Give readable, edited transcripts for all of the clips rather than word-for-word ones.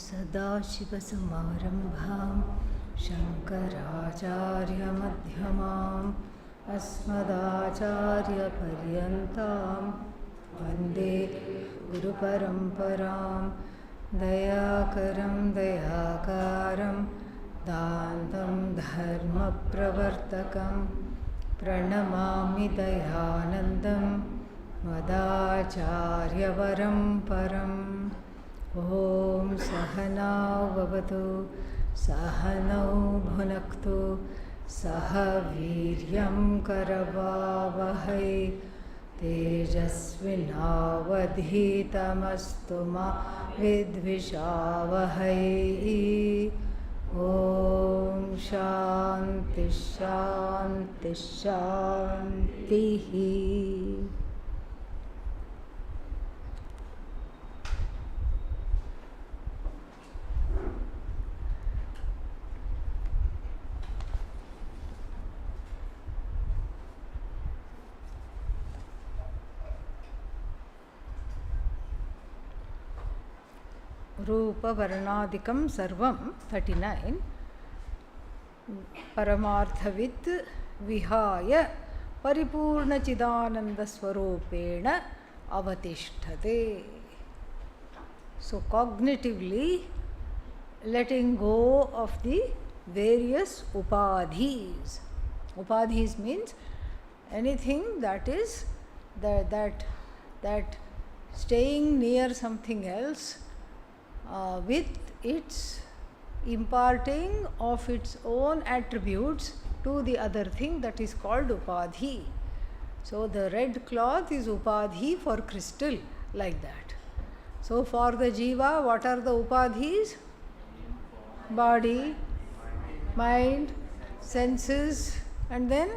सदाशिवसमारम्भां शङ्कराचार्यमध्यमाम् अस्मदाचार्यपर्यन्तां वन्दे गुरुपरम्परां दयाकरं दयाकारं दान्तं धर्मप्रवर्तकं प्रणमामि दयानन्दं मदाचार्यवरं परम्। ॐ सहना भवतु सहनौ भुनक्तु सह वीर्यं करवावहै तेजस्विनावधीतमस्तु मा विद्विषावहै। ॐ शान्ति शान्ति शान्तिः। रूपवर्णादिकं सर्वं 39 परमार्थवित् विहाय परिपूर्णचिदानन्दस्वरूपेण अवतिष्ठते. So cognitively letting go of the various upadhis. Upadhis means anything that is that staying near something else with its imparting of its own attributes to the other thing, that is called upadhi. So the red cloth is upadhi for crystal, like that. So for the jiva, what are the upadhis? Body, mind, senses, and then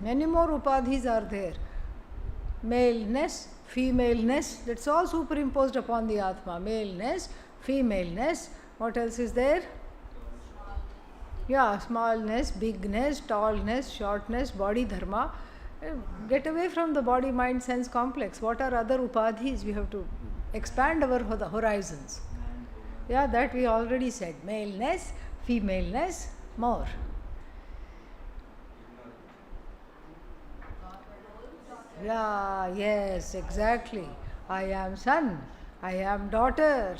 many more upadhis are there. Maleness, femaleness, that's all superimposed upon the Atma. Maleness, femaleness, what else is there? Yeah, smallness, bigness, tallness, shortness, body dharma. Get away from the body, mind, sense complex. What are other upadhis? We have to expand our horizons. Yeah, that we already said. Maleness, femaleness, more. Yeah, yes, exactly. I am son, I am daughter,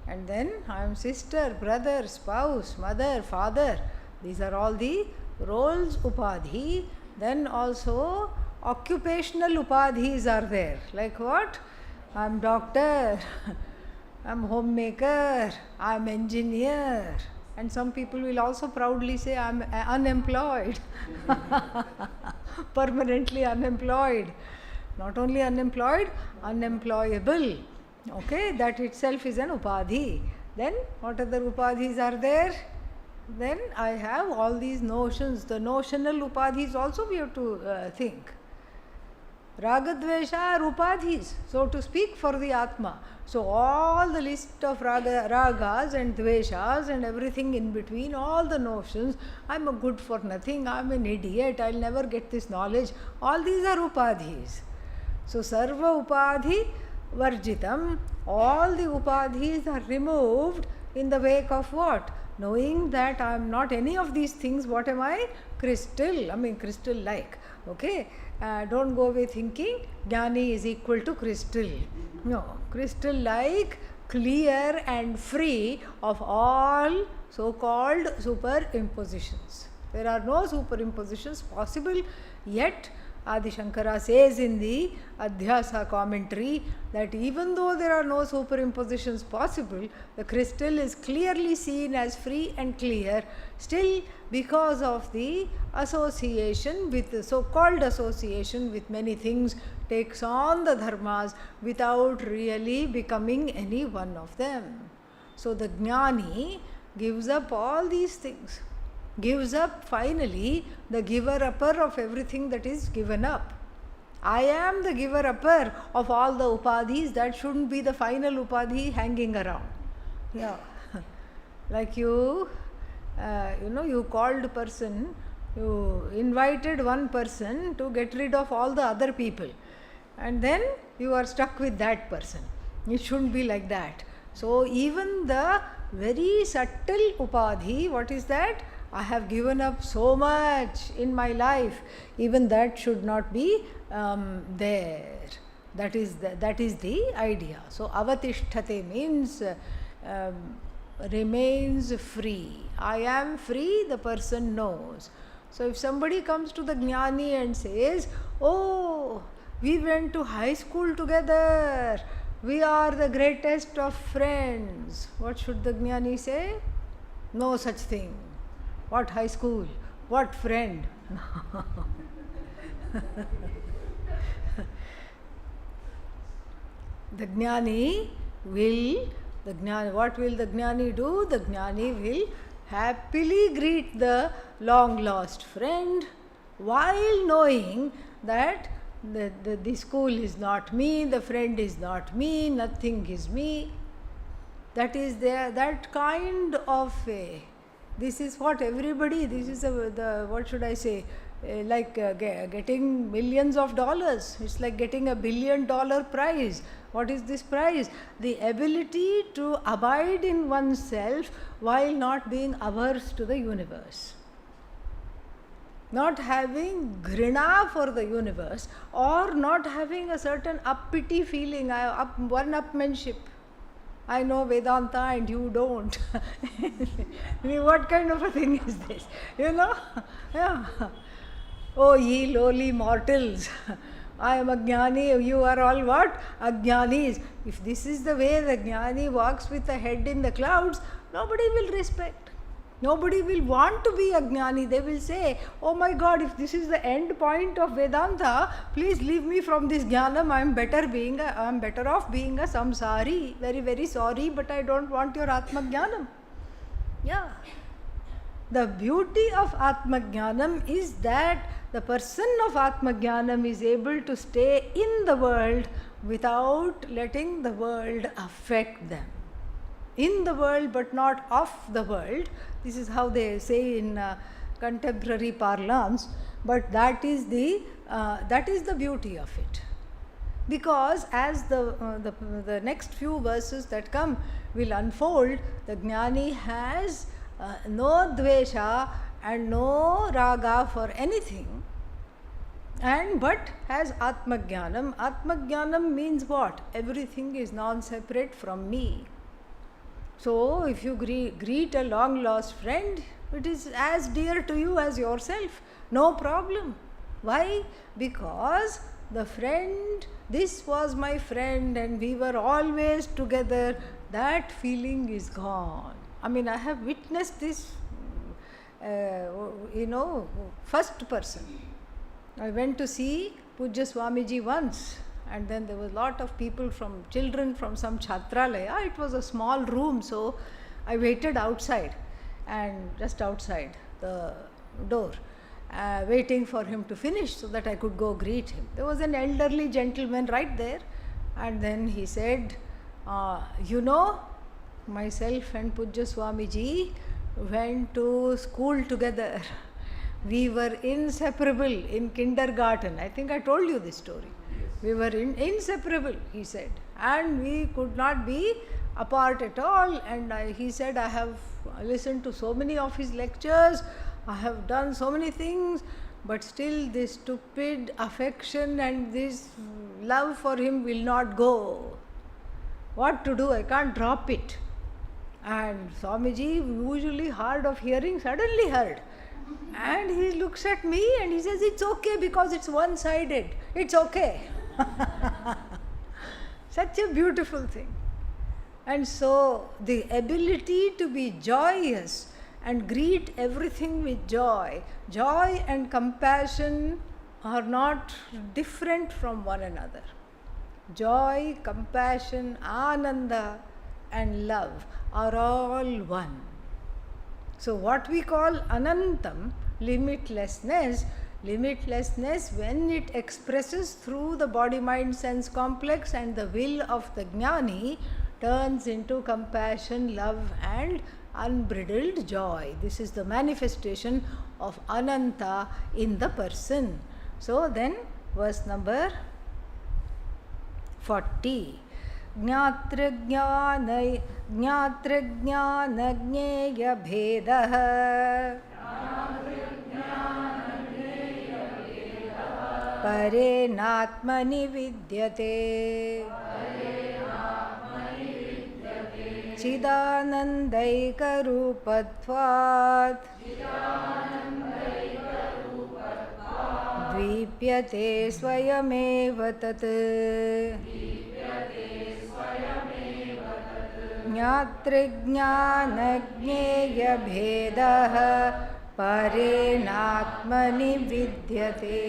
and then I am sister, brother, spouse, mother, father. These are all the roles upadhi. Then also occupational upadhis are there. Like what? I am doctor, I am homemaker, I am engineer. And some people will also proudly say, I am unemployed. Permanently unemployed. Not only unemployed, unemployable. Okay, that itself is an upadhi. Then what other upadhis are there? Then I have all these notions. The notional upadhis also we have to think. Ragadvesha are upadhis, so to speak, for the Atma. So all the list of ragas and dveshas and everything in between, all the notions, I am a good for nothing, I am an idiot, I will never get this knowledge, all these are upadhis. So sarva upadhi varjitam, all the upadhis are removed in the wake of what? Knowing that I am not any of these things. What am I? Crystal, I mean crystal like. Okay, don't go away thinking Jnani is equal to crystal. No, crystal like, clear and free of all so-called superimpositions. There are no superimpositions possible, yet Adi Shankara says in the Adhyasa commentary that even though there are no superimpositions possible, the crystal is clearly seen as free and clear, still because of the association with the so-called association with many things, takes on the dharmas without really becoming any one of them. So the Jnani gives up all these things. Gives up finally the giver-upper of everything that is given up. I am the giver-upper of all the upadhis. That shouldn't be the final upadhi hanging around. Yeah, like you called person, you invited one person to get rid of all the other people, and then you are stuck with that person. It shouldn't be like that. So even the very subtle upadhi, what is that? I have given up so much in my life, even that should not be there. That is the idea. So avatisthate means remains free. I am free, the person knows. So if somebody comes to the Jnani and says, oh, we went to high school together, we are the greatest of friends, what should the Jnani say? No such thing. What high school? What friend? The Jnani will, what will the Jnani do? The Jnani will happily greet the long lost friend while knowing that the school is not me, the friend is not me, nothing is me. That is there, that kind of a, this is what everybody, this is what should I say, getting millions of dollars. It's like getting $1 billion prize. What is this prize? The ability to abide in oneself while not being averse to the universe. Not having grina for the universe, or not having a certain uppity feeling, one-upmanship. I know Vedanta and you don't. I mean, what kind of a thing is this? Yeah. Oh, ye lowly mortals. I am a Jnani, you are all what? Ajnanis. If this is the way the Jnani walks with a head in the clouds, nobody will respect. Nobody will want to be a Jnani. They will say, oh my God, if this is the end point of Vedanta, please leave me from this Jnanam. I am better off being a samsari. Very, very sorry, but I don't want your Atmajnanam. Yeah. The beauty of Atmajnanam is that the person of Atmajnanam is able to stay in the world without letting the world affect them. In the world but not of the world. This is how they say in contemporary parlance, but that is the beauty of it. Because as the next few verses that come will unfold, the Jnani has no dvesha and no raga for anything, but has Atmajnanam. Atmajnanam means what? Everything is non-separate from me. So if you greet a long lost friend, it is as dear to you as yourself. No problem. Why? Because the friend, this was my friend and we were always together, that feeling is gone. I mean, I have witnessed this, first person. I went to see Pujya Swamiji once, and then there was a lot of people children from some Chhatralaya. It was a small room, so I waited outside, and just outside the door, waiting for him to finish so that I could go greet him. There was an elderly gentleman right there, and then he said, myself and Pujya Swamiji went to school together. We were inseparable in kindergarten. I think I told you this story. Yes. We were inseparable, he said, and we could not be apart at all. And he said, I have listened to so many of his lectures, I have done so many things, but still this stupid affection and this love for him will not go. What to do? I can't drop it. And Swamiji, usually hard of hearing, suddenly heard. And he looks at me and he says, it's okay because it's one-sided. It's okay. Such a beautiful thing. And so the ability to be joyous and greet everything with joy. Joy and compassion are not different from one another. Joy, compassion, ananda and love are all one. So what we call anantam, limitlessness, when it expresses through the body-mind-sense complex and the will of the Jnani, turns into compassion, love and unbridled joy. This is the manifestation of ananta in the person. So then verse number 40. ज्ञातृज्ञानज्ञेयभेदः परेणात्मनि विद्यते चिदानन्दैकरूपत्वात् द्वीप्यते स्वयमेव तत् ज्ञातृज्ञानज्ञेयभेदः परेणात्मनि विद्यते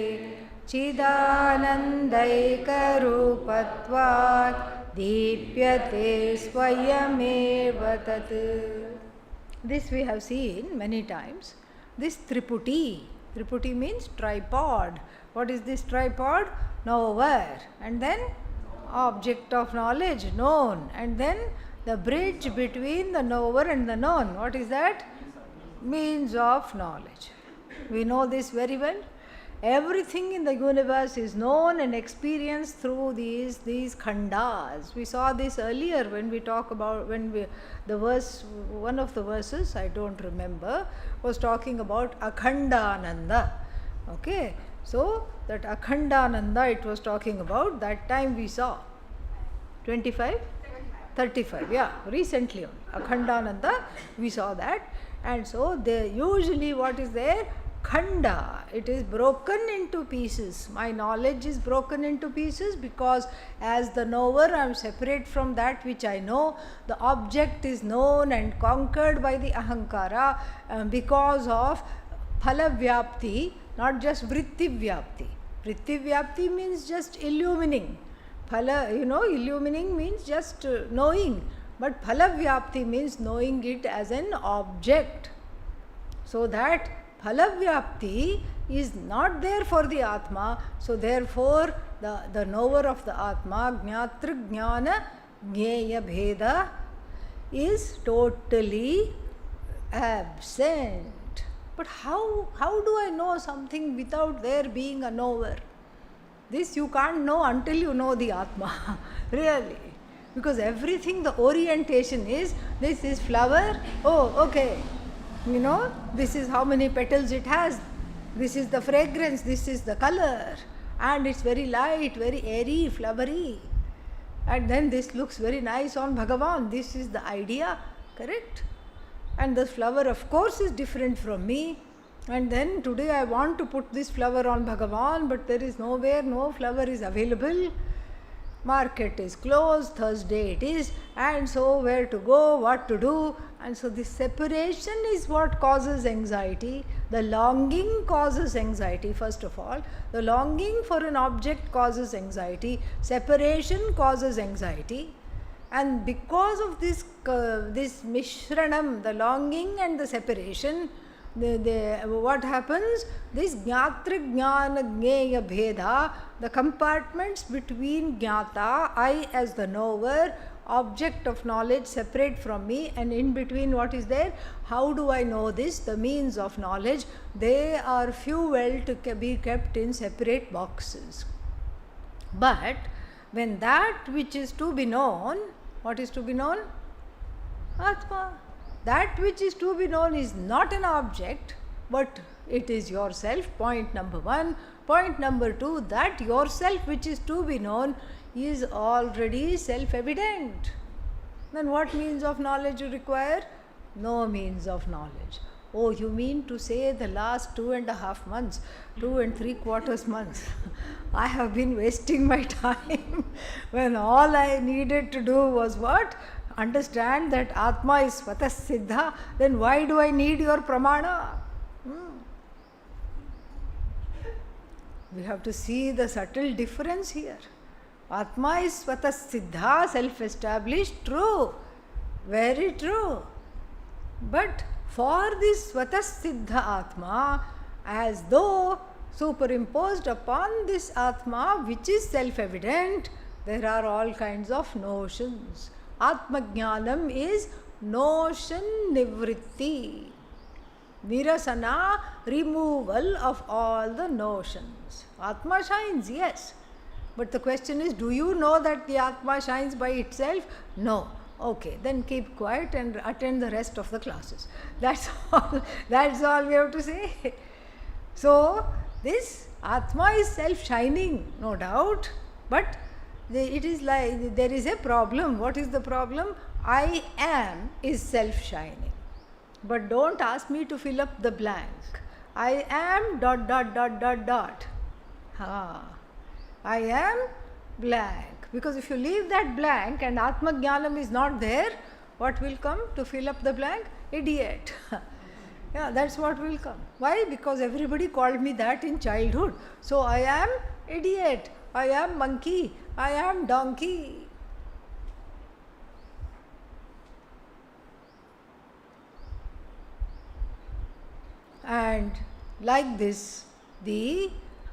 चिदानन्दैकरूपत्वात् दीप्यते स्वयमेव तत्. This we have seen many times. This Triputi. Triputi means tripod. What is this tripod? Knower. And then object of knowledge, known. And then the bridge between the knower and the known. What is that? Means of knowledge. We know this very well. Everything in the universe is known and experienced through these khandas. We saw this earlier when we talk about, the verse, one of the verses, I don't remember, was talking about Akhandananda. Okay, so that Akhandananda it was talking about, that time we saw 25? 35, yeah, recently only. Akhandananda, we saw that. And so they usually what is there? Khanda, it is broken into pieces. My knowledge is broken into pieces because as the knower I am separate from that which I know. The object is known and conquered by the ahankara because of phalavyapti, not just vrittivyapti. Vrittivyapti means just illumining. Phala, illumining means just knowing. But phalavyapti means knowing it as an object. So that phalavyapti is not there for the Atma, so therefore the knower of the Atma, Jnatri-Jnana Jnaya Bheda, is totally absent. But how do I know something without there being a knower? This you can't know until you know the Atma, really. Because everything, the orientation is, this is flower, oh okay. This is how many petals it has, this is the fragrance, this is the color, and it's very light, very airy, flowery, and then this looks very nice on Bhagavan. This is the idea, correct? And the flower of course is different from me, and then today I want to put this flower on Bhagavan, but there is nowhere, no flower is available. Market is closed, Thursday it is, and so where to go, what to do, and so this separation is what causes anxiety. The longing causes anxiety, first of all. The longing for an object causes anxiety, separation causes anxiety, and because of this mishranam, the longing and the separation, what happens? This Jnatri Jnana Jnaya Bheda, the compartments between Jnata, I as the knower, object of knowledge separate from me, and in between what is there? How do I know this? The means of knowledge, they are fueled to be kept in separate boxes. But when that which is to be known, what is to be known? Atma. That which is to be known is not an object, but it is yourself, point number one. Point number two, that yourself which is to be known is already self-evident. Then what means of knowledge you require? No means of knowledge. Oh, you mean to say the last 2.5 months, 2 3/4 months, I have been wasting my time when all I needed to do was what? Understand that Atma is Svatah Siddha, then why do I need your pramana? We have to see the subtle difference here. Atma is Svatah Siddha, self-established, true, very true. But for this Svatah Siddha Atma, as though superimposed upon this Atma, which is self-evident, there are all kinds of notions. Atmajnanam is notion nivritti, nirasana, removal of all the notions. Atma shines, yes, But the question is, do you know that the Atma shines by itself? No. Okay, then keep quiet and attend the rest of the classes. That's all. That's all we have to say. So, this Atma is self-shining, no doubt, but it is like there is a problem. What is the problem? I am is self-shining. But don't ask me to fill up the blank. I am ... I am blank. Because if you leave that blank and Atma Jnanam is not there, what will come to fill up the blank? Idiot. Yeah, that's what will come. Why? Because everybody called me that in childhood. So I am idiot, I am monkey, I am donkey. And like this, the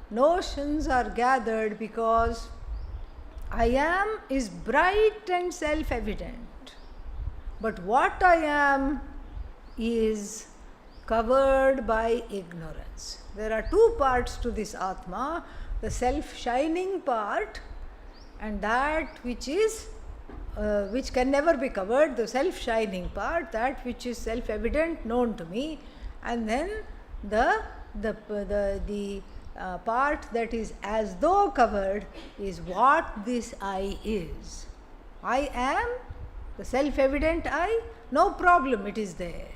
notions are gathered because I am is bright and self-evident. But what I am is covered by ignorance. There are two parts to this Atma, the self-shining part and that which is which can never be covered, the self-shining part, that which is self-evident, known to me, and then the part that is as though covered is what this I is. I am the self-evident I, no problem, it is there.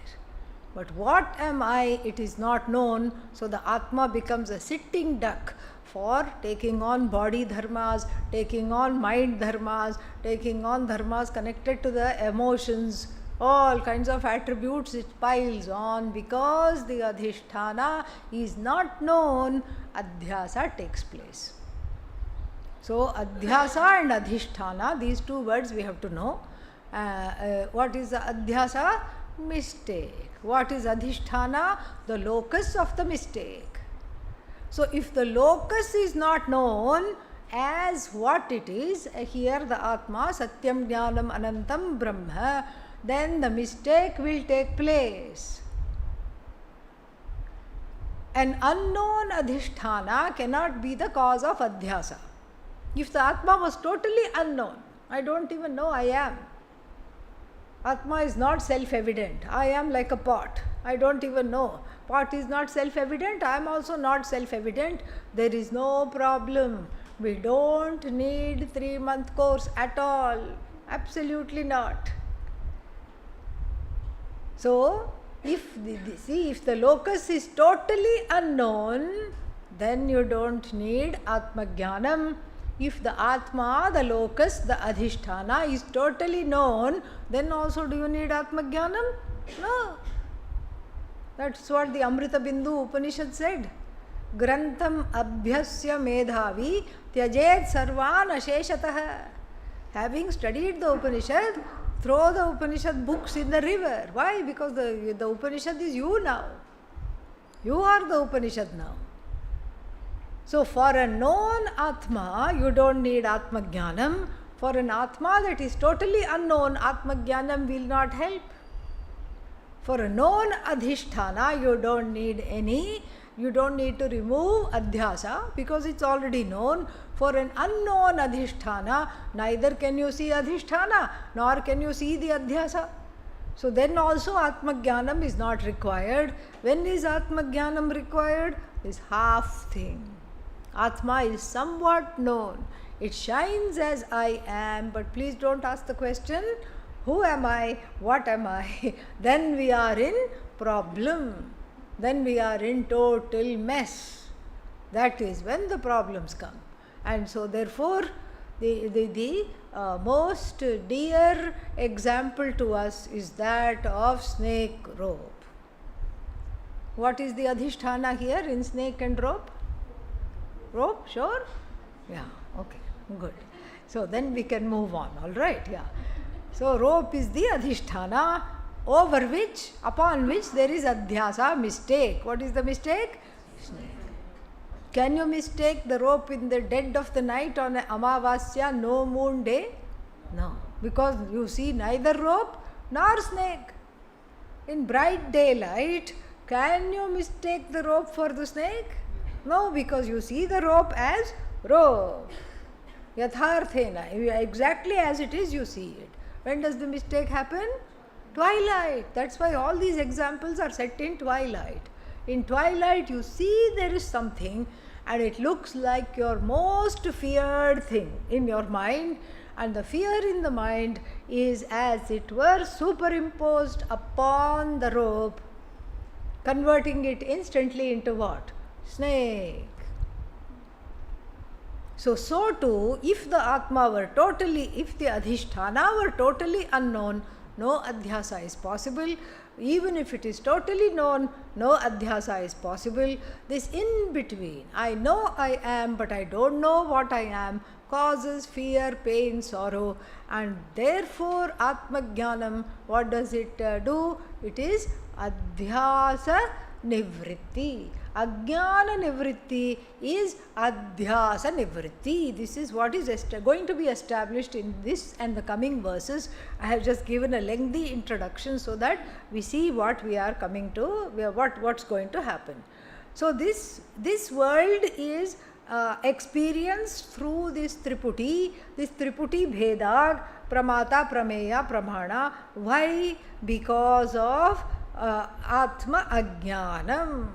But what am I? It is not known. So the Atma becomes a sitting duck for taking on body dharmas, taking on mind dharmas, taking on dharmas connected to the emotions, all kinds of attributes it piles on. Because the adhishthana is not known, adhyasa takes place. So adhyasa and adhishthana, these two words we have to know. What is the adhyasa? Mistake. What is adhishthana? The locus of the mistake. So if the locus is not known as what it is, here the Atma, Satyam Jnanam Anantam Brahma, then the mistake will take place. An unknown adhishthana cannot be the cause of adhyasa. If the Atma was totally unknown, I don't even know I am. Atma is not self-evident. I am like a pot. I don't even know. Pot is not self-evident. I am also not self-evident. There is no problem. We don't need 3-month course at all. Absolutely not. So, if the locus is totally unknown, then you don't need Atma Jnanam. If the Atma, the locus, the adhishthana is totally known, then also do you need Atma Jnanam? No. That's what the Amrita Bindu Upanishad said. Grantham abhyasya medhavi tyajet sarvan asheshatah. Having studied the Upanishad, throw the Upanishad books in the river. Why? Because the Upanishad is you now. You are the Upanishad now. So for a known Atma, you don't need Atma Jnanam. For an Atma that is totally unknown, Atma Jnanam will not help. For a known adhishthana, you don't need to remove adhyasa because it's already known. For an unknown adhishthana, neither can you see adhishthana nor can you see the adhyasa. So then also Atma Jnanam is not required. When is Atma Jnanam required? This half thing. Atma is somewhat known. It shines as I am, but please don't ask the question, who am I? What am I? Then we are in problem. Then we are in total mess. That is when the problems come. And so therefore, the most dear example to us is that of snake rope. What is the adhishthana here in snake and rope? Rope, sure? Yeah, okay, good. So then we can move on, all right, yeah. So rope is the adhishthana over which, upon which there is adhyasa, mistake. What is the mistake? Snake. Can you mistake the rope in the dead of the night on an Amavasya, no moon day? No, because you see neither rope nor snake. In bright daylight, can you mistake the rope for the snake? No, because you see the rope as rope. Yatharthena, exactly as it is, you see it. When does the mistake happen? Twilight. That's why all these examples are set in twilight. In twilight, you see there is something, and it looks like your most feared thing in your mind, and the fear in the mind is as it were superimposed upon the rope, converting it instantly into what? Snake. So too, if the Atma were totally, if the Adhishthana were totally unknown, no Adhyasa is possible. Even if it is totally known, no Adhyasa is possible. This in between, I know I am, but I don't know what I am, causes fear, pain, sorrow, and therefore Atmajnanam, what does it do? It is Adhyasa Nivritti. Ajnana Nivritti is Adhyasa Nivritti. This is what is going to be established in this and the coming verses. I have just given a lengthy introduction so that we see what we are coming to, what's going to happen. So this world is experienced through this Triputi Bhedag, Pramata, Prameya, Pramana. Why? Because of Atma Ajnanam.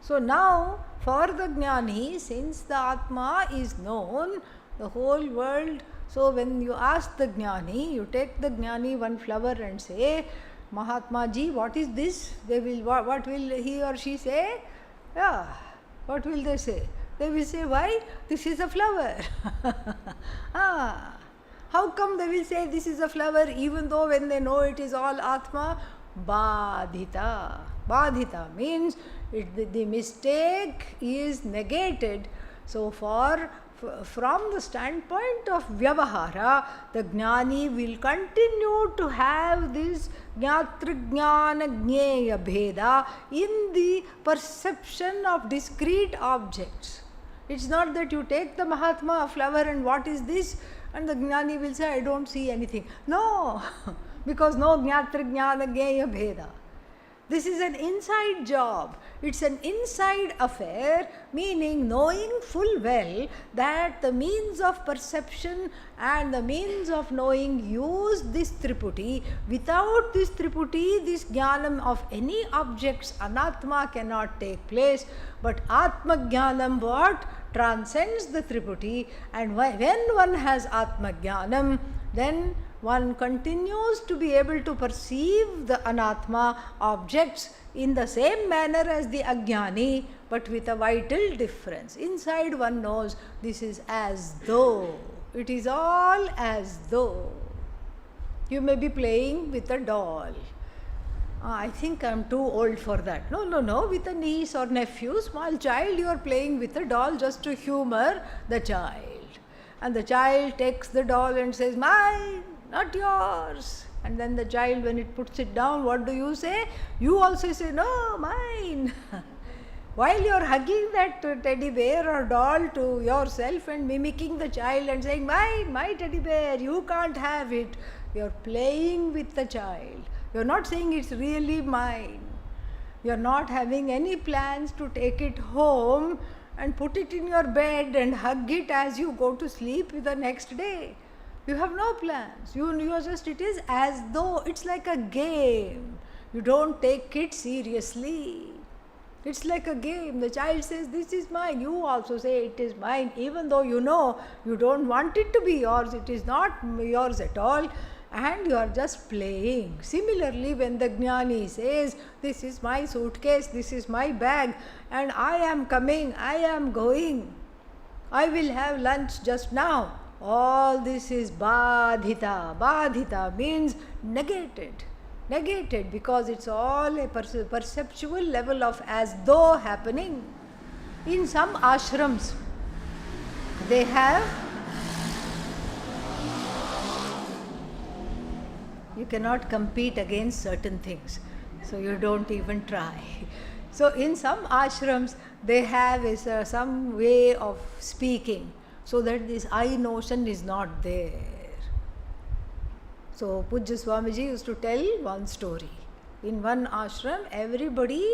So now, for the Jnani, since the Atma is known, the whole world, so when you ask the Jnani, you take the Jnani one flower and say, Mahatma Ji, what is this? They will, what will he or she say? Yeah, what will they say? They will say, why? This is a flower. How come they will say this is a flower even though when they know it is all Atma? Badhita. Badhita means the mistake is negated. So from the standpoint of Vyavahara, the Jnani will continue to have this Jnatra-Jnana Jneya Bheda in the perception of discrete objects. It's not that you take the Mahatma, a flower, and what is this? And the Jnani will say, I don't see anything. No, because no Jnatra-Jnana Jneya Bheda. This is an inside job. It's an inside affair, meaning knowing full well that the means of perception and the means of knowing use this Triputi. Without this Triputi, this Jnanam of any objects, Anatma cannot take place. But Atma Jnanam what? Transcends the Triputi. And when one has Atma Jnanam, then one continues to be able to perceive the Anatma objects in the same manner as the Ajnani, but with a vital difference. Inside one knows this is as though. It is all as though. You may be playing with a doll. I think I am too old for that. No, with a niece or nephew, small child, you are playing with a doll just to humor the child. And the child takes the doll and says, mine, not yours. And then the child, when it puts it down, what do you say? You also say, no, mine. While you are hugging that teddy bear or doll to yourself and mimicking the child and saying, mine, my teddy bear, you can't have it. You are playing with the child. You are not saying it's really mine. You are not having any plans to take it home and put it in your bed and hug it as you go to sleep the next day. You have no plans. You are just, it is as though it's like a game. You don't take it seriously. It's like a game. The child says, this is mine. You also say, it is mine. Even though you know you don't want it to be yours, it is not yours at all. And you are just playing. Similarly, when the Jnani says, this is my suitcase, this is my bag, and I am coming, I am going, I will have lunch just now. All this is badhita. Badhita means negated. Negated because it's all a perceptual level of as though happening. In some ashrams, they have, you cannot compete against certain things, so you don't even try. So in some ashrams, they have some way of speaking, so that this I notion is not there. So Pujya Swamiji used to tell one story. In one ashram, everybody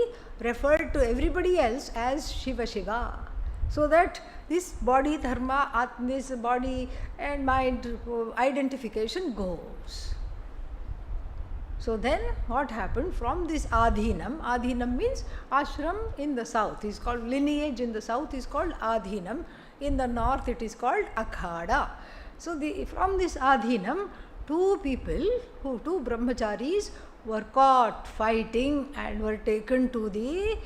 referred to everybody else as Shiva Shiva. So that this body dharma, this body and mind identification goes. So then what happened from this adhinam means ashram in the south is called, lineage in the south is called adhinam, in the north it is called akhada. So from this adhinam, two brahmacharis were caught fighting and were taken to the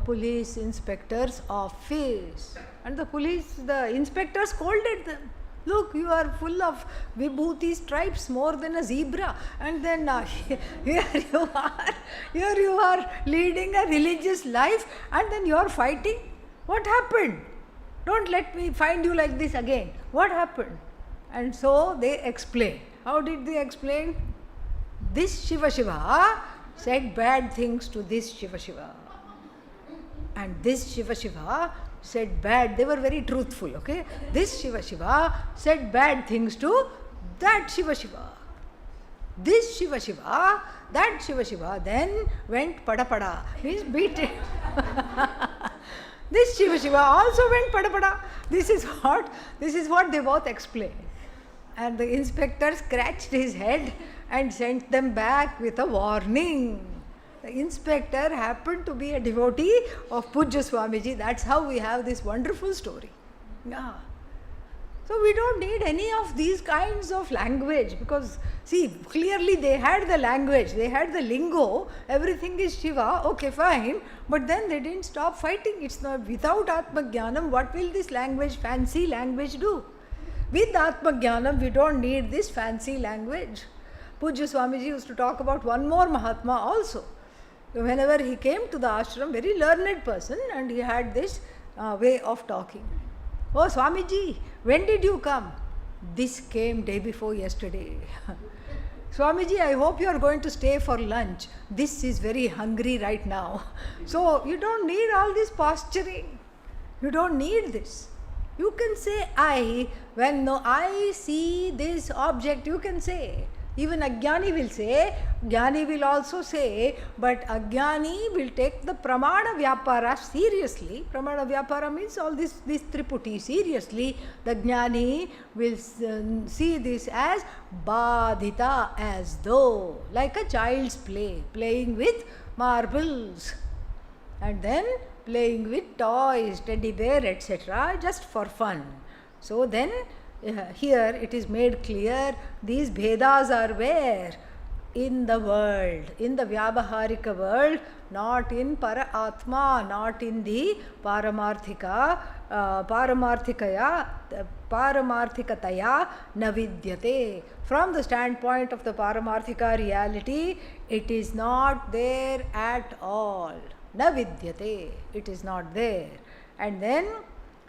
police inspector's office, and the inspector scolded them. Look, you are full of vibhuti stripes more than a zebra, and then here you are leading a religious life, and then you are fighting. What happened? Don't let me find you like this again. What happened? And so they explained. How did they explain? This Shiva said bad things to this Shiva, and this Shiva said bad. They were very truthful, okay? This Shiva said bad things to that Shiva. This Shiva, that Shiva then went pada, means beat it. This Shiva also went pada. This is what they both explained. And the inspector scratched his head and sent them back with a warning. The inspector happened to be a devotee of Pujya Swamiji. That's how we have this wonderful story. Yeah. So we don't need any of these kinds of language, because see, clearly they had the language, they had the lingo, everything is Shiva, okay fine, but then they didn't stop fighting. It's not, without Atmajnanam, what will this language, fancy language do? With Atmajnanam, we don't need this fancy language. Pujya Swamiji used to talk about one more Mahatma also. Whenever he came to the ashram, very learned person, and he had this way of talking. Oh Swamiji, when did you come? This came day before yesterday. Swamiji, I hope you are going to stay for lunch. This is very hungry right now. So you don't need all this posturing. You don't need this. You can say I, when no, I see this object, you can say. Even Ajnani will say, Jnani will also say, but Ajnani will take the Pramana Vyapara seriously. Pramana Vyapara means all this Triputi seriously. The Jnani will see this as Badhita, as though, like a child's play, playing with marbles, and then playing with toys, teddy bear, etc., just for fun. So then, here it is made clear, these Bhedas are where? In the world, in the Vyavaharika world, not in Para-Atma, not in the Paramarthikataya na vidyate. From the standpoint of the Paramarthika reality, it is not there at all. Na vidyate, it is not there. And then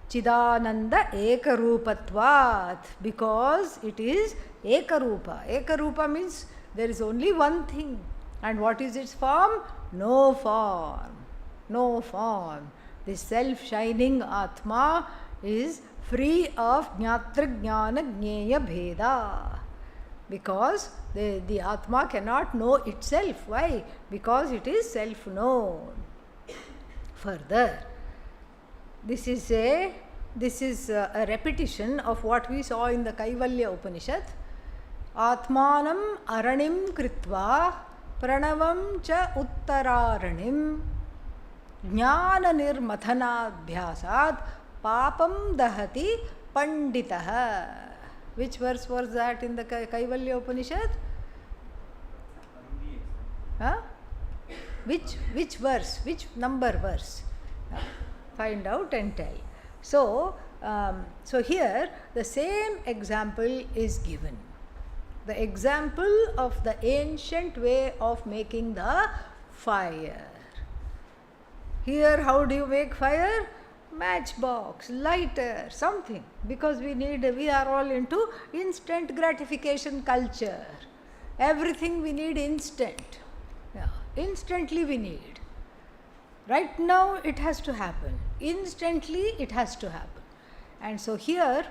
Chidananda Ekarupatvat, because it is Ekarupa. Ekarupa means there is only one thing. And what is its form? No form. No form. This self-shining Atma is free of Jnatra Jnana Jnaya Bheda. Because the Atma cannot know itself. Why? Because it is self-known. Further, this is a repetition of what we saw in the Kaivalya Upanishad. Atmanam aranim kritva pranavam cha uttararanim jnana nirmathanadhyasat papam dahati panditaha. Which verse was that in the Kaivalya Upanishad? Huh? Which verse? Which number verse? Find out and tell. So here the same example is given. The example of the ancient way of making the fire. Here, how do you make fire? Matchbox, lighter, something. Because we are all into instant gratification culture. Everything we need instant. Yeah, instantly we need. Right now it has to happen. Instantly it has to happen. And so here,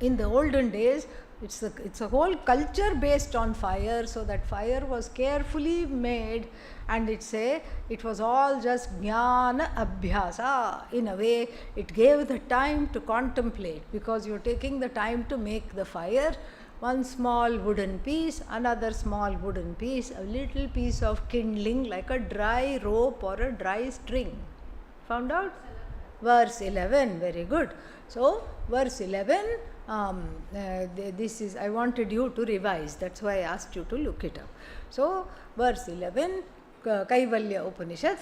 in the olden days, It's a whole culture based on fire, so that fire was carefully made, and it was all just jnana abhyasa. In a way, it gave the time to contemplate, because you're taking the time to make the fire. One small wooden piece, another small wooden piece, a little piece of kindling like a dry rope or a dry string. Found out? Verse 11, very good. So, verse 11, this is, I wanted you to revise, that's why I asked you to look it up. So, verse 11, Kaivalya Upanishad,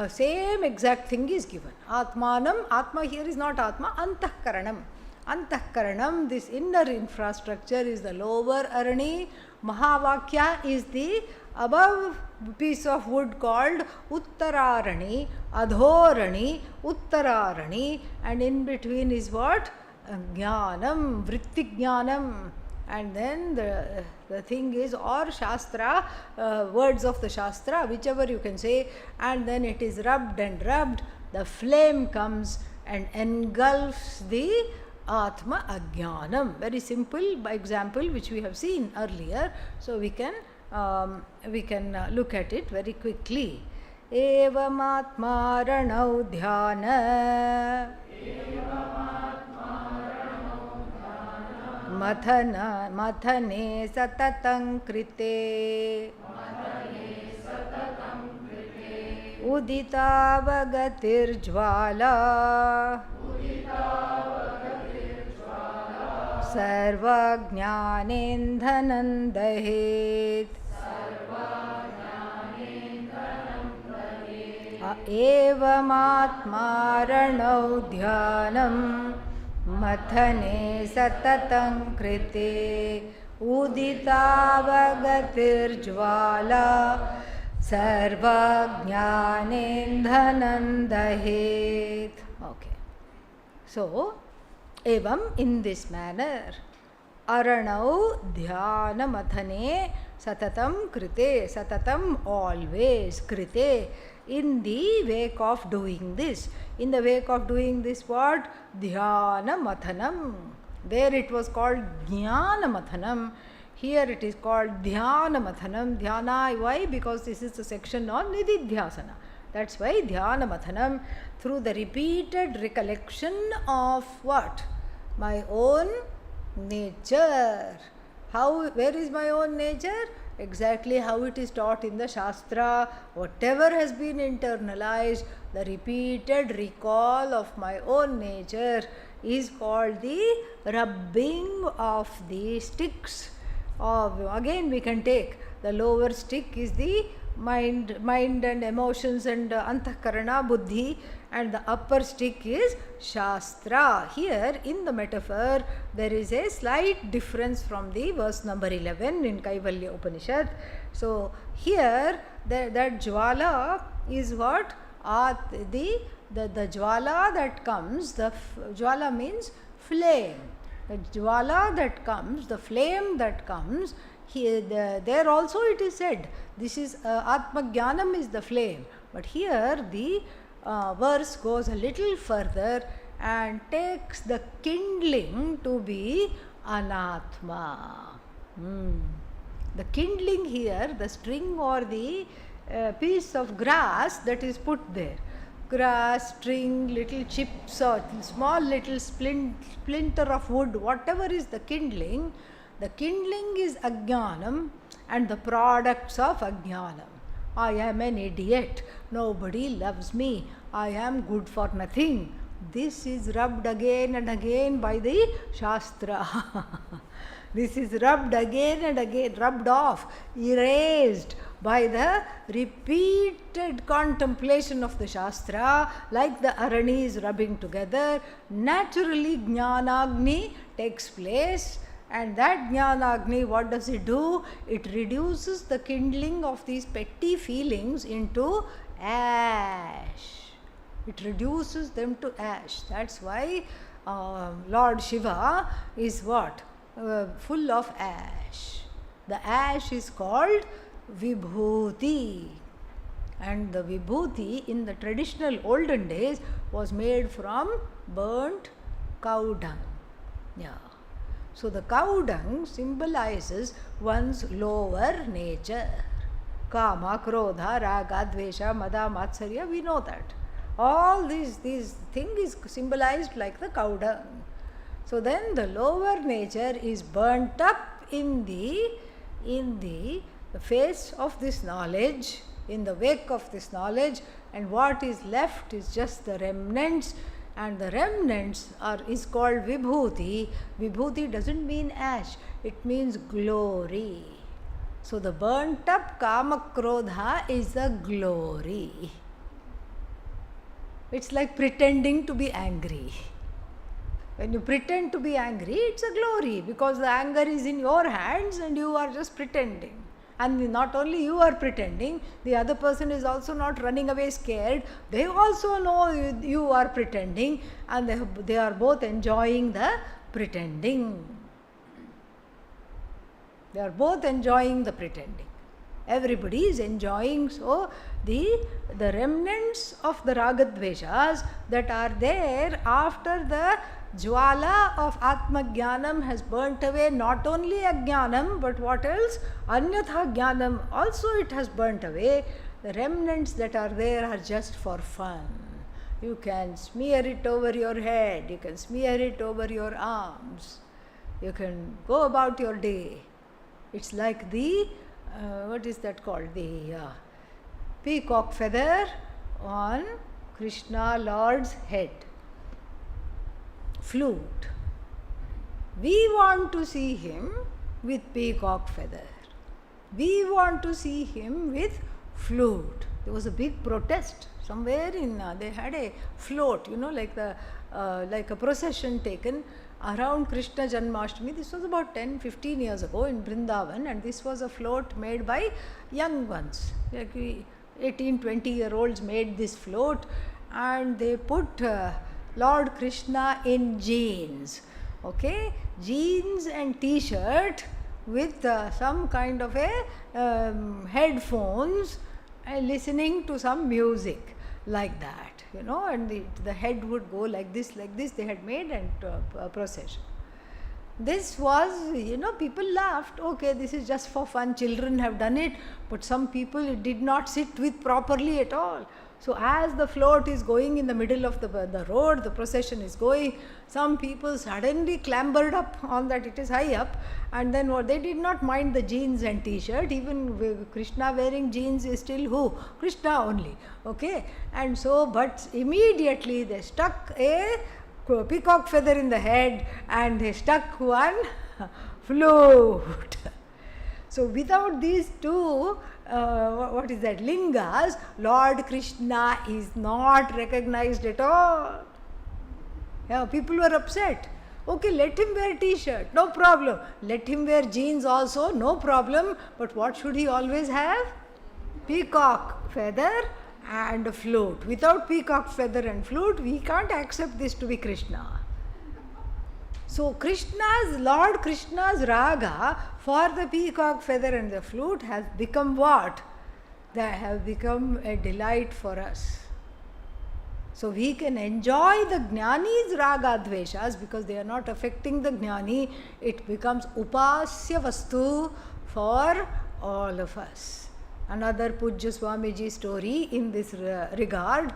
same exact thing is given. Atmanam, Atma here is not Atma, Antahkaranam. Antahkaranam, this inner infrastructure, is the lower Arani. Mahavakya is the above piece of wood called Uttararani, Adhorani, Uttararani, and in between is what? Jnanam, Vritti Jnanam. And then the thing is, or Shastra, words of the Shastra, whichever you can say, and then it is rubbed and rubbed, the flame comes and engulfs the Atma Ajnanam. Very simple by example which we have seen earlier, so we can look at it very quickly. Evam Atma Ranau Dhyana Mathane Satatang Krite Udita Vagatir Jvala Sarvajnanendhanam dahet Evamatma ranau dhyanam Mathane satatam krite Udita vagatir jvala Sarvajnanendhanam dahet. Okay. So, evam, in this manner, aranau dhyana mathane satatam krite, satatam always, krite, in the wake of doing this. In the wake of doing this, what? Dhyana mathanam. There it was called jnana mathanam. Here it is called dhyana mathanam. Dhyana, why? Because this is a section on nididhyasana. That's why dhyana mathanam, through the repeated recollection of what? My own nature. How? Where is my own nature? Exactly how it is taught in the Shastra. Whatever has been internalized, the repeated recall of my own nature is called the rubbing of the sticks. Again we can take the lower stick is the mind and emotions and antahkarana, buddhi, and the upper stick is Shastra. Here in the metaphor there is a slight difference from the verse number 11 in Kaivalya Upanishad. So here that jwala is what? The jwala that comes, jwala means flame. The jwala that comes, the flame that comes, here, there also it is said, this is Atmajnanam is the flame. But here the verse goes a little further and takes the kindling to be Anatma. The kindling here, the string or the piece of grass that is put there. Grass, string, little chips or small little splinter of wood, whatever is the kindling is Ajnanam and the products of Ajnanam. I am an idiot, nobody loves me, I am good for nothing. This is rubbed again and again by the Shastra. This is rubbed again and again, rubbed off, erased by the repeated contemplation of the Shastra, like the Aranis rubbing together. Naturally, Jnanagni takes place, and that Jnanagni, what does it do? It reduces the kindling of these petty feelings into ash. It reduces them to ash. That's why Lord Shiva is what? Full of ash. The ash is called Vibhuti, and the Vibhuti in the traditional olden days was made from burnt cow dung. Yeah. So the cow dung symbolizes one's lower nature. Kama, Krodha, Raga, Dvesha, Mada, Matsarya, we know that. All these things is symbolized like the cow dung. So then the lower nature is burnt up in the face of this knowledge, in the wake of this knowledge, and what is left is just the remnants, and the remnants is called Vibhuti. Vibhuti doesn't mean ash, it means glory. So the burnt up Kama Krodha is the glory. It's like pretending to be angry. When you pretend to be angry, it's a glory, because the anger is in your hands and you are just pretending. And not only you are pretending, the other person is also not running away scared. They also know you are pretending, and they are both enjoying the pretending. They are both enjoying the pretending. Everybody is enjoying. So the remnants of the Ragadveshas that are there after the Jwala of Atmajnanam has burnt away not only Ajnanam, but what else? Anyatha Jnanam also it has burnt away. The remnants that are there are just for fun. You can smear it over your head, you can smear it over your arms, you can go about your day. It's like the, what is that called? The peacock feather on Krishna Lord's head. Flute. We want to see him with peacock feather. We want to see him with flute. There was a big protest somewhere in, they had a float, like a procession taken around Krishna Janmashtami. This was about 10-15 years ago in Vrindavan, and this was a float made by young ones. Like 18-20-year-olds made this float, and they put Lord Krishna in jeans, jeans and t-shirt with some kind of a headphones, listening to some music like that, and the head would go like this, they had made and a procession. This was, people laughed, okay, this is just for fun, children have done it, but some people it did not sit with properly at all. So as the float is going in the middle of the road, the procession is going, some people suddenly clambered up on that, it is high up, and then they did not mind the jeans and t-shirt. Even Krishna wearing jeans is still who? Krishna only, and so, but immediately they stuck a peacock feather in the head and they stuck one flute. So without these two, what is that, lingas, Lord Krishna is not recognized at all. People were upset. Okay, let him wear t-shirt, no problem. Let him wear jeans also, no problem. But what should he always have? Peacock feather and a flute. Without peacock feather and flute, we can't accept this to be Krishna. So Lord Krishna's raga for the peacock feather and the flute has become what? They have become a delight for us. So we can enjoy the Jnani's raga dveshas because they are not affecting the Jnani. It becomes upasya vastu for all of us. Another Pujya Swamiji story in this regard.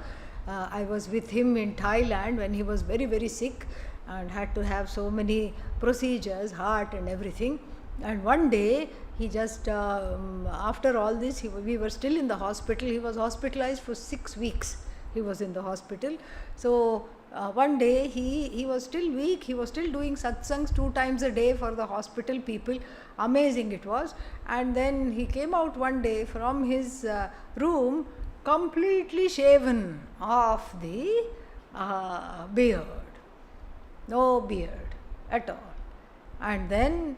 I was with him in Thailand when he was very, very sick and had to have so many procedures, heart and everything. And one day, he just, after all this, we were still in the hospital. He was hospitalized for 6 weeks. He was in the hospital. So, one day, he was still weak. He was still doing satsangs 2 times a day for the hospital people. Amazing it was. And then he came out one day from his room, completely shaven off the beard. No beard at all. And then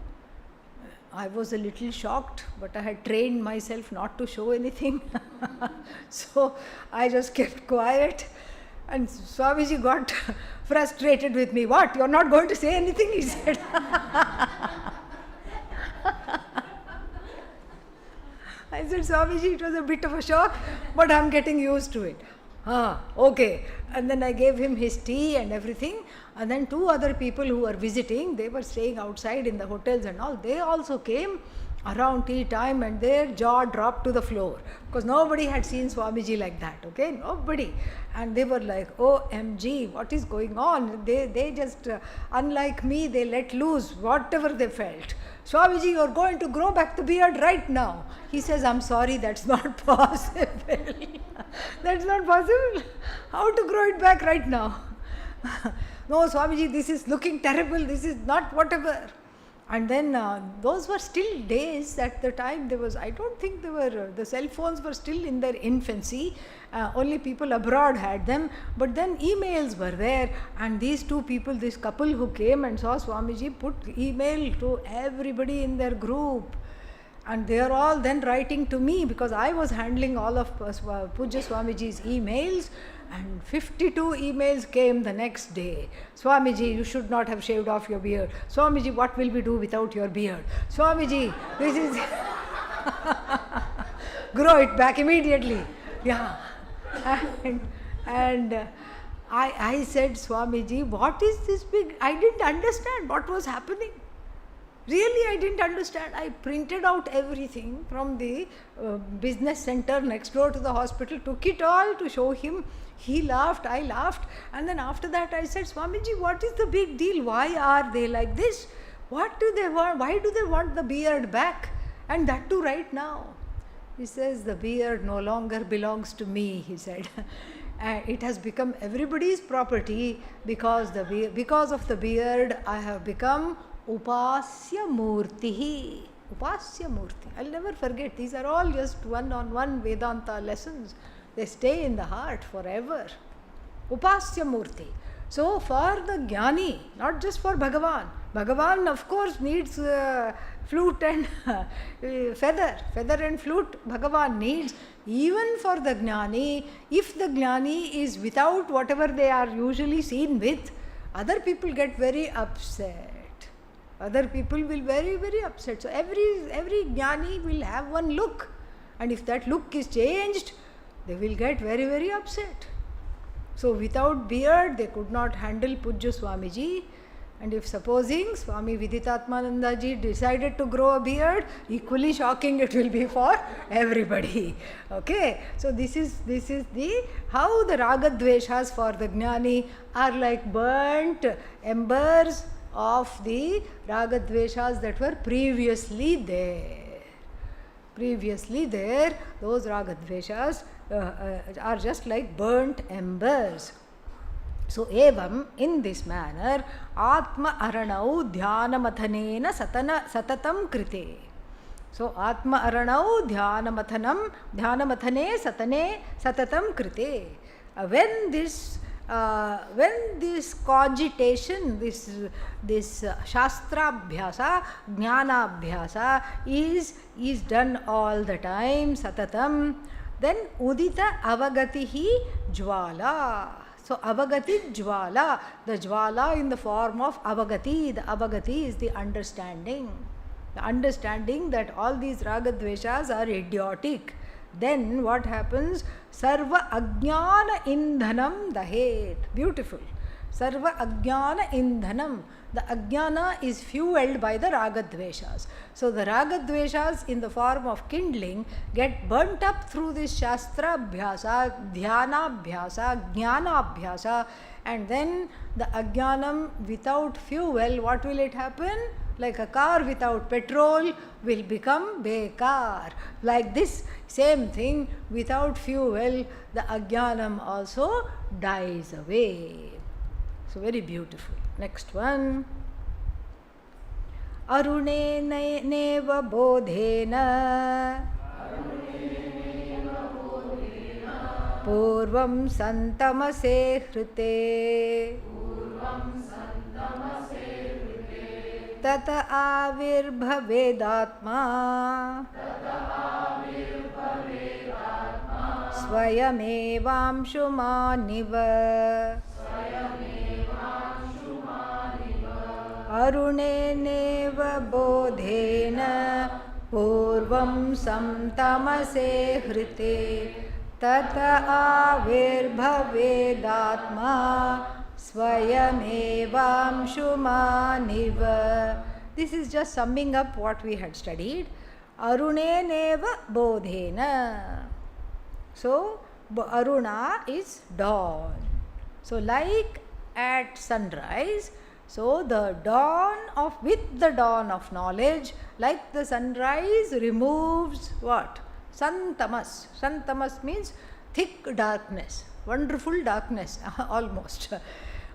I was a little shocked, but I had trained myself not to show anything. So I just kept quiet, and Swamiji got frustrated with me. What? You're not going to say anything? He said. I said, Swamiji, it was a bit of a shock, but I'm getting used to it. Okay. And then I gave him his tea and everything. And then 2 other people who were visiting, they were staying outside in the hotels and all, they also came around tea time and their jaw dropped to the floor because nobody had seen Swamiji like that, okay? Nobody. And they were like, OMG, what is going on? They just, unlike me, they let loose whatever they felt. Swamiji, you are going to grow back the beard right now. He says, I'm sorry, that's not possible. That's not possible. How to grow it back right now? No, Swamiji, this is looking terrible. This is not whatever. And then those were still days at the time. There was, I don't think there were, the cell phones were still in their infancy. Only people abroad had them. But then emails were there. And these 2 people, this couple who came and saw Swamiji, put email to everybody in their group. And they are all then writing to me because I was handling all of Pujya Swamiji's emails. And 52 emails came the next day. Swamiji, you should not have shaved off your beard. Swamiji, what will we do without your beard? Swamiji, this is... Grow it back immediately. Yeah. And I said, Swamiji, what is this big... I didn't understand what was happening. Really, I didn't understand. I printed out everything from the business center next door to the hospital, took it all to show him. He laughed, I laughed. And then after that I said, Swamiji, what is the big deal? Why are they like this? What do they want? Why do they want the beard back? And that too right now. He says, the beard no longer belongs to me, he said. It has become everybody's property because of the beard I have become Upasya Murti. Upasya Murti. I'll never forget. These are all just one-on-one Vedanta lessons. They stay in the heart forever. Upasya Murti. So for the Jnani, not just for Bhagavan. Bhagavan of course needs flute and feather and flute Bhagavan needs. Even for the Jnani, if the Jnani is without whatever they are usually seen with, other people get very upset. Other people will very, very upset. So every Jnani will have one look. And if that look is changed, they will get very, very upset. So without beard, they could not handle Pujya Swamiji. And if supposing Swami Viditatmananda ji decided to grow a beard, equally shocking it will be for everybody. Okay, so this is the how the Ragadveshas for the Jnani are like burnt embers of the Ragadveshas that were previously there. Previously there, those Ragadveshas are just like burnt embers. So, evam, in this manner, Atma Aranau Dhyanamatanena Satatam Krite. So, Atma Aranau Dhyanamatane Satatam Krite. When this cogitation, this Shastrabhyasa, Jnanabhyasa is done all the time, Satatam, then Udita Avagatihi Jwala. So Avagati Jwala, the Jwala in the form of Avagati. The Avagati is the understanding. The understanding that all these Ragadveshas are idiotic. Then what happens? Sarva Ajnana Indhanam Dahet. Beautiful. Sarva Ajnana Indhanam. The Ajnana is fueled by the Ragadveshas. So the Ragadveshas in the form of kindling get burnt up through this Shastra Abhyasa, Dhyana Abhyasa, Jnana Abhyasa, and then the Ajnanam without fuel, what will it happen? Like a car without petrol will become bekar. Like this same thing, without fuel, the Ajnanam also dies away. So very beautiful. Next one. Arune neva bodhena purvam santamase hrite tata avirbhavedatma swayamevamshumaniva अरुणेनेव बोधेन पूर्वं समतमसे हृते Tata avirbhavedatma svayamevamshumaniva. This is just summing up what we had studied. Aruneneva bodhena. So, Aruna is dawn. So, like at sunrise, so the dawn of, with the dawn of knowledge, like the sunrise removes what? Santamas. Santamas means thick darkness, wonderful darkness, almost.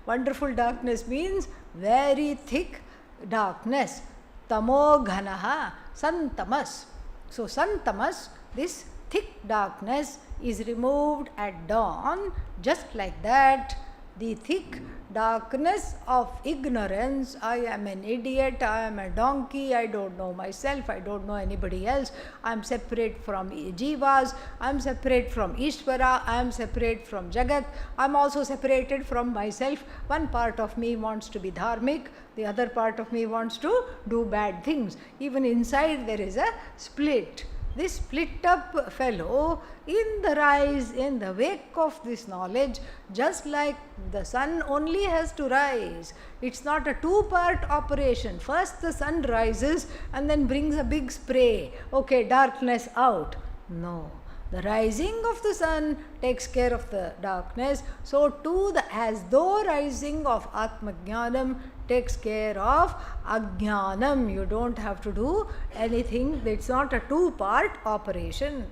Wonderful darkness means very thick darkness. Tamo ghanaha, santamas. So, santamas, this thick darkness is removed at dawn. Just like that, the thick darkness of ignorance, I am an idiot, I am a donkey, I don't know myself, I don't know anybody else, I am separate from jivas, I am separate from Ishvara, I am separate from Jagat, I am also separated from myself. One part of me wants to be dharmic, the other part of me wants to do bad things. Even inside there is a split. This split up fellow, in the rise, in the wake of this knowledge, just like the sun only has to rise. It's not a two-part operation. First the sun rises and then brings a big spray. Okay, darkness out. No. The rising of the sun takes care of the darkness. So too the as though rising of Atmajnanam takes care of Ajnanam. You don't have to do anything. It's not a two-part operation.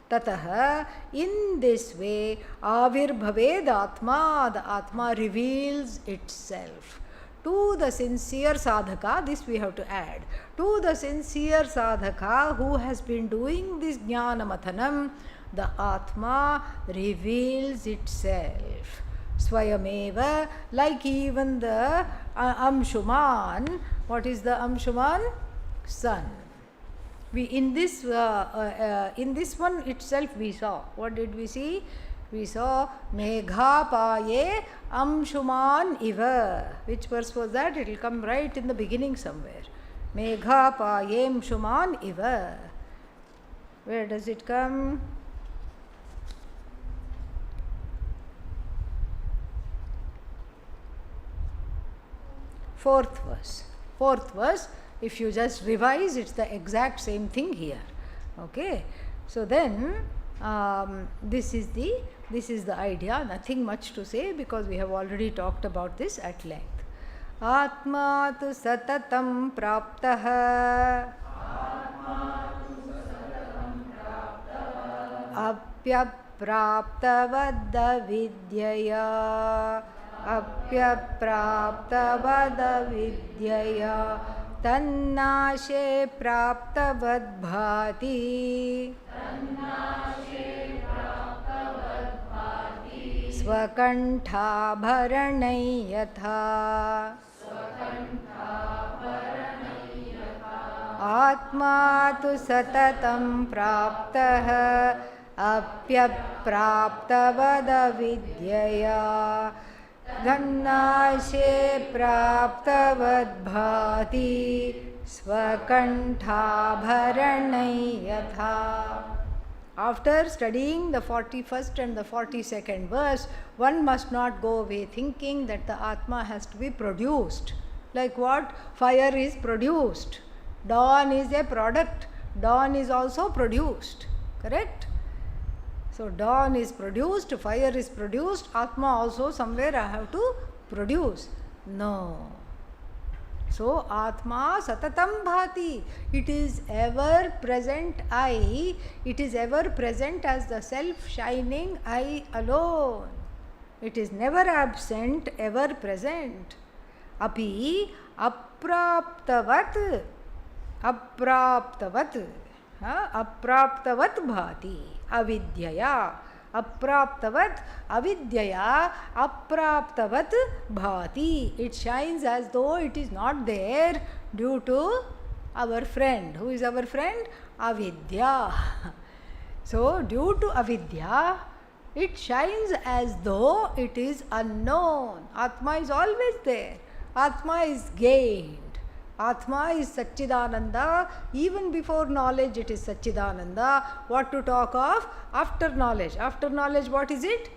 Tataha, in this way, avirbhaved Atma, the Atma reveals itself. To the sincere sadhaka, this we have to add, to the sincere sadhaka who has been doing this jnana mathanam, the Atma reveals itself. Swayameva, like even the Amshuman. What is the Amshuman? Sun. We in this one itself we saw. What did we see? We saw Megha Paye Amshuman Iva. Which verse was that? It will come right in the beginning somewhere. Megha Paye Amshuman Iva. Where does it come? Fourth verse. Fourth verse. If you just revise, it's the exact same thing here. Okay. So then, this is the idea. Nothing much to say because we have already talked about this at length. Atma tu satatam praptaha apyapraptavadda vidyaya apyapraptavadda vidyaya tannashe praptavad bhati स्वकंठा भरणै यथा आत्मा तु सततं प्राप्तः अप्यप्राप्तवदविद्यया धन्नाशे प्राप्तवद्भाति स्वकंठा भरणै यथा. After studying the 41st and the 42nd verse, one must not go away thinking that the Atma has to be produced. Like what? Fire is produced. Dawn is a product. Dawn is also produced. Correct? So, dawn is produced, fire is produced, Atma also somewhere I have to produce. No. So, Atma Satatam Bhati, it is ever present I, it is ever present as the self-shining I alone. It is never absent, ever present. Api apraptavat, apraptavat, apraptavat bhati, avidyaya. Apraptavat avidyaya apraptavat bhati. It shines as though it is not there due to our friend. Who is our friend? Avidya. So, due to avidya, it shines as though it is unknown. Atma is always there. Atma is gained. Atma is Satchidananda. Even before knowledge it is Satchidananda. What to talk of after knowledge? After knowledge, what is it?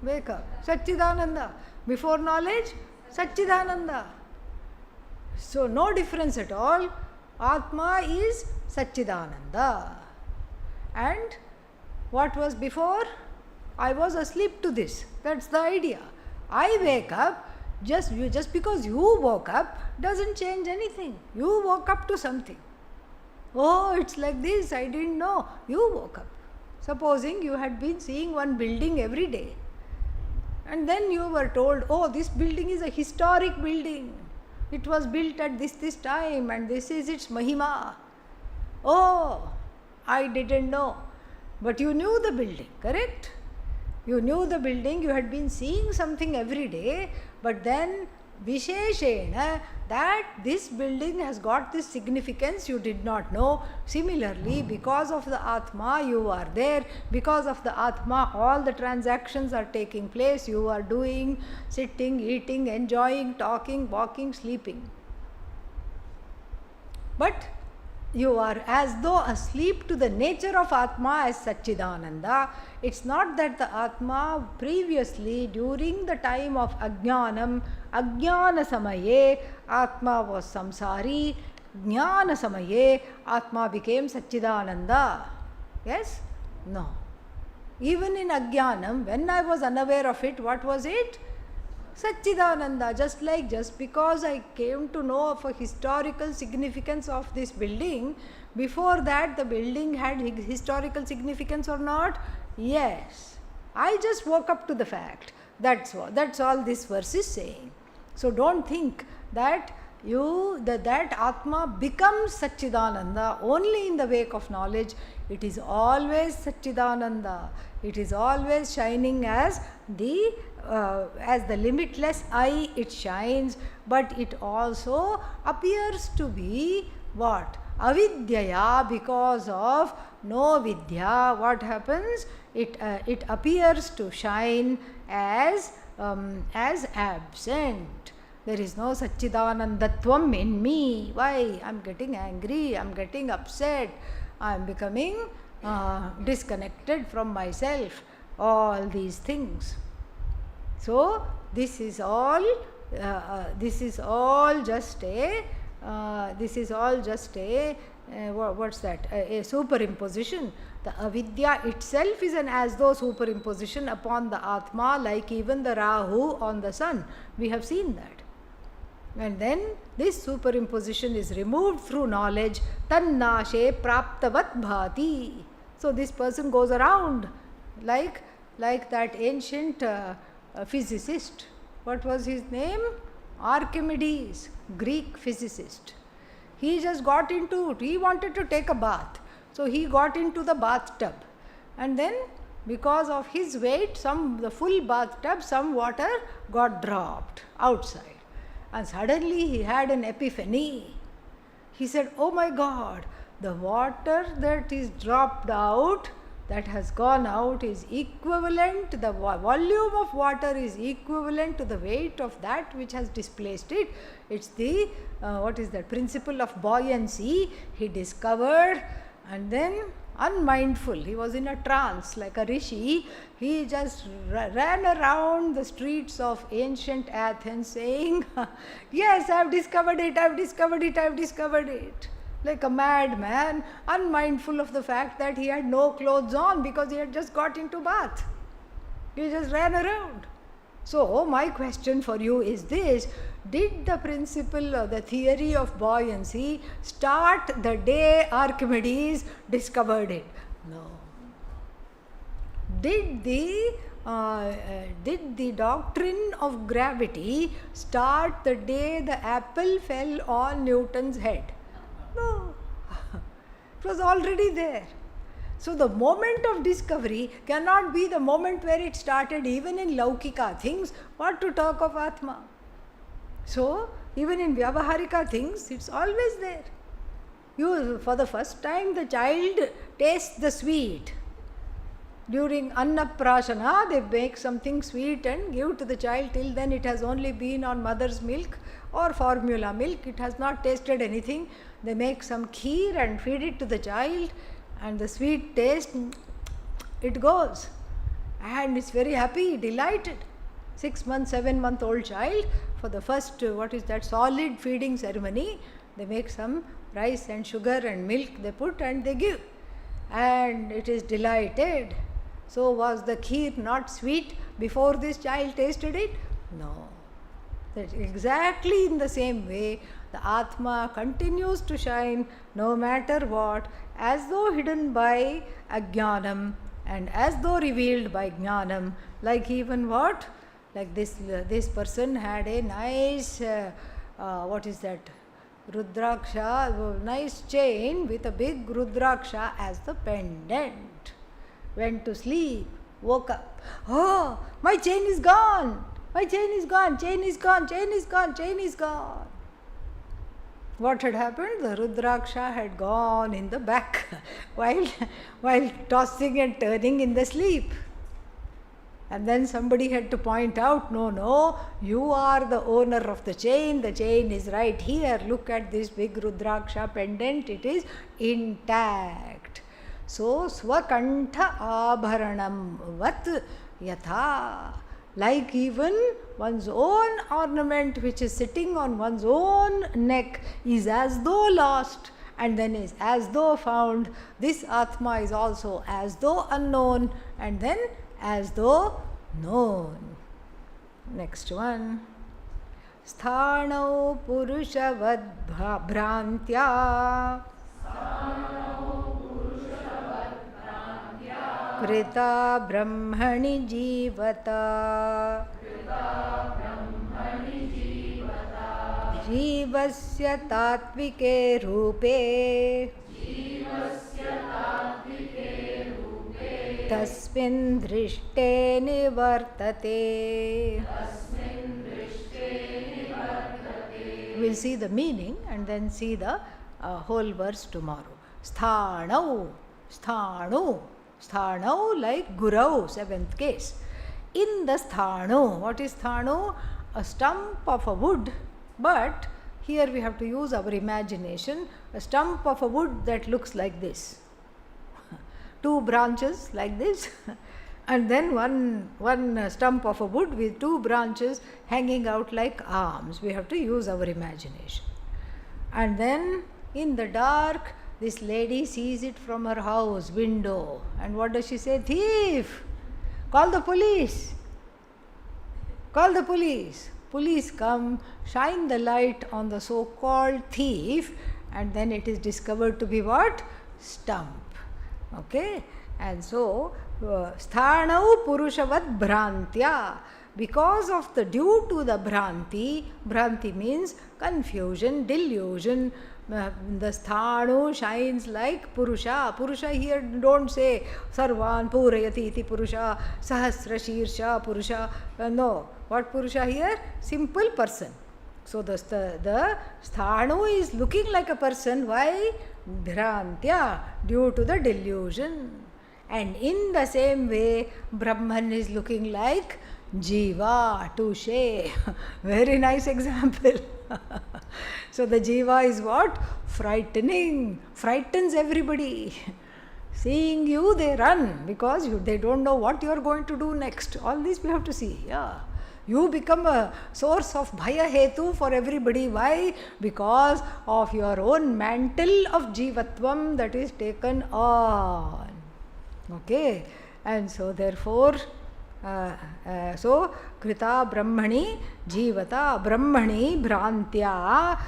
Wake up. Satchidananda. Before knowledge, Satchidananda. So no difference at all. Atma is Satchidananda. And what was before? I was asleep to this. That's the idea. I wake up. Just because you woke up doesn't change anything. You woke up to something. Oh, it's like this. I didn't know. You woke up. Supposing you had been seeing one building every day. And then you were told, oh, this building is a historic building. It was built at this time and this is its Mahima. Oh, I didn't know. But you knew the building, correct? You knew the building, you had been seeing something every day, but then Visheshena, that this building has got this significance you did not know. Similarly, because of the Atma you are there, because of the Atma all the transactions are taking place, you are doing, sitting, eating, enjoying, talking, walking, sleeping. But you are as though asleep to the nature of Atma as Satchidananda. It's not that the Atma previously, during the time of Ajnanam, Ajnana Samaye, Atma was Samsari, Jnana Samaye, Atma became Satchidananda. Yes? No. Even in Ajnanam, when I was unaware of it, what was it? Satchidananda. Just because I came to know of a historical significance of this building, before that the building had historical significance or not? Yes. I just woke up to the fact. That's all this verse is saying. So don't think that that Atma becomes Satchidananda only in the wake of knowledge. It is always Satchidananda. It is always shining as the limitless eye it shines, but it also appears to be what? Avidyaya, because of no vidya. What happens? It appears to shine as absent. There is no Satchidanandatvam in me. Why? I am getting angry, I am getting upset, I am becoming disconnected from myself. All these things. So this is all just a what's that? A superimposition. The avidya itself is an as though superimposition upon the Atma, like even the Rahu on the sun. We have seen that. And then this superimposition is removed through knowledge. Tannashe praptavat bhati. So this person goes around like that ancient physicist. What was his name? Archimedes, Greek physicist. He just got into it. He wanted to take a bath. So he got into the bathtub. And then because of his weight, the full bathtub, some water got dropped outside. And suddenly he had an epiphany. He said, oh my God, the water that is dropped out, that has gone out, is equivalent, the volume of water is equivalent to the weight of that which has displaced it. It's the, principle of buoyancy he discovered. And then unmindful, he was in a trance like a rishi. He just ran around the streets of ancient Athens saying, yes, I have discovered it, I have discovered it, I have discovered it. Like a madman, unmindful of the fact that he had no clothes on because he had just got into bath. He just ran around. So my question for you is this: did the principle or the theory of buoyancy start the day Archimedes discovered it? No. Did the doctrine of gravity start the day the apple fell on Newton's head? No. It was already there. So the moment of discovery cannot be the moment where it started, even in Laukika things, what to talk of Atma. So even in Vyavaharika things, it's always there. For the first time the child tastes the sweet. during Annaprasana, they make something sweet and give to the child. Till then it has only been on mother's milk or formula milk. It has not tasted anything. They make some kheer and feed it to the child, and the sweet taste, it goes. And it's very happy, delighted. 6 months, 7-month-old child, for the first, solid feeding ceremony, they make some rice and sugar and milk they put and they give. And it is delighted. So was the kheer not sweet before this child tasted it? No. That exactly in the same way, the Atma continues to shine no matter what, as though hidden by Ajnanam and as though revealed by Jnanam. Like even what? Like this person had a nice, Rudraksha, nice chain with a big Rudraksha as the pendant. Went to sleep, woke up. Oh, my chain is gone. My chain is gone. Chain is gone. Chain is gone. Chain is gone. What had happened? The Rudraksha had gone in the back while tossing and turning in the sleep. And then somebody had to point out, no, you are the owner of the chain is right here, look at this big Rudraksha pendant, it is intact. So, Swakantha Abharanam Vat Yatha, like even one's own ornament which is sitting on one's own neck is as though lost and then is as though found, this Atma is also as though unknown and then as though known. Next one. Sthanau Purushavad Bhrantya Krita Brahmani Jivata Jivasya Tatvike Rupe Tasmin Drishte Nivartate. We'll see the meaning and then see the whole verse tomorrow. Sthanau, Sthanu, Sthanau like Gurau, 7th case. In the Sthanu, what is Sthanu? A stump of a wood, but here we have to use our imagination. A stump of a wood that looks like this. 2 branches like this and then one stump of a wood with 2 branches hanging out like arms. We have to use our imagination. And then in the dark, this lady sees it from her house window. And what does she say? Thief! Call the police! Call the police! Police come, shine the light on the so-called thief, and then it is discovered to be what? Stump. Okay, and so Sthanau Purushavad Bhrantya, because of the due to the Bhranti means confusion, delusion. The Sthanu shines like Purusha. Purusha here don't say Sarvan Purayati iti Purusha, Sahasra Shirsha Purusha. No, what Purusha here? Simple person. So the Sthanu is looking like a person. Why? Bhrantya, due to the delusion. And in the same way, Brahman is looking like Jiva, touche. Very nice example. So the Jiva is what? Frightening, frightens everybody. Seeing you, they run because they don't know what you are going to do next. All this we have to see. Yeah. You become a source of bhaya hetu for everybody. Why? Because of your own mantle of jivatvam that is taken on. Okay. And so therefore, so krita brahmani jivata, brahmani bhrantya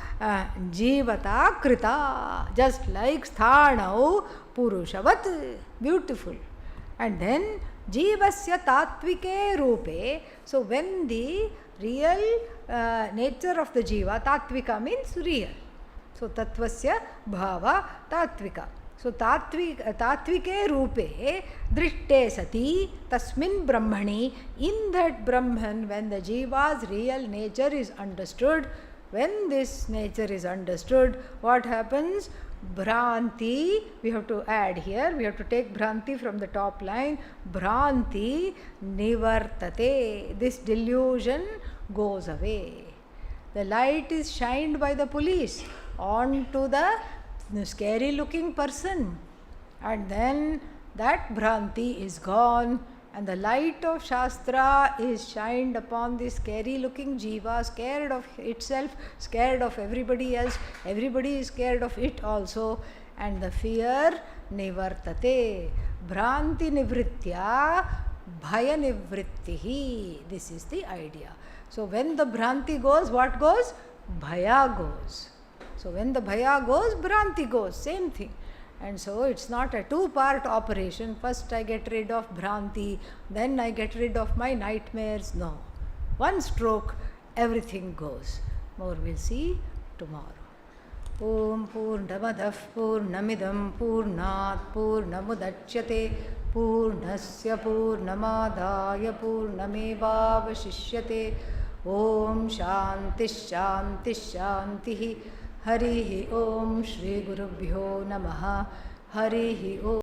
jivata krita, just like sthanau purushavat, beautiful. And then Jivasya Tatvike Rupe. So when the real nature of the Jiva, Tatvika means real. So Tattvasya Bhava Tatvika. So Tatvike Rupe Drishte Sati Tasmin Brahmani. In that Brahman, when the Jiva's real nature is understood, when this nature is understood, what happens? Bhranti, we have to add here, we have to take Bhranti from the top line. Bhranti nivartate. This delusion goes away. The light is shined by the police onto the scary looking person, and then that Bhranti is gone, and the light of Shastra is shined upon this scary looking jiva, scared of itself, scared of everybody else, everybody is scared of it also, and the fear nivartate. Bhranti nivritya bhaya nivrittihi. This is the idea. So when the Bhranti goes, what goes? Bhaya goes. So when the Bhaya goes, Bhranti goes, same thing. And so it's not a two-part operation. First I get rid of Bhranti, then I get rid of my nightmares. No. One stroke, everything goes. More we'll see tomorrow. Om Purnamadah Purnamidam Purnat Purnamudachyate Purnasya Purnamadaya Purnamevavashishyate. Om Shanti Shanti Shanti. Harihi Om Shri Gurubhyo Namaha. Harihi Om.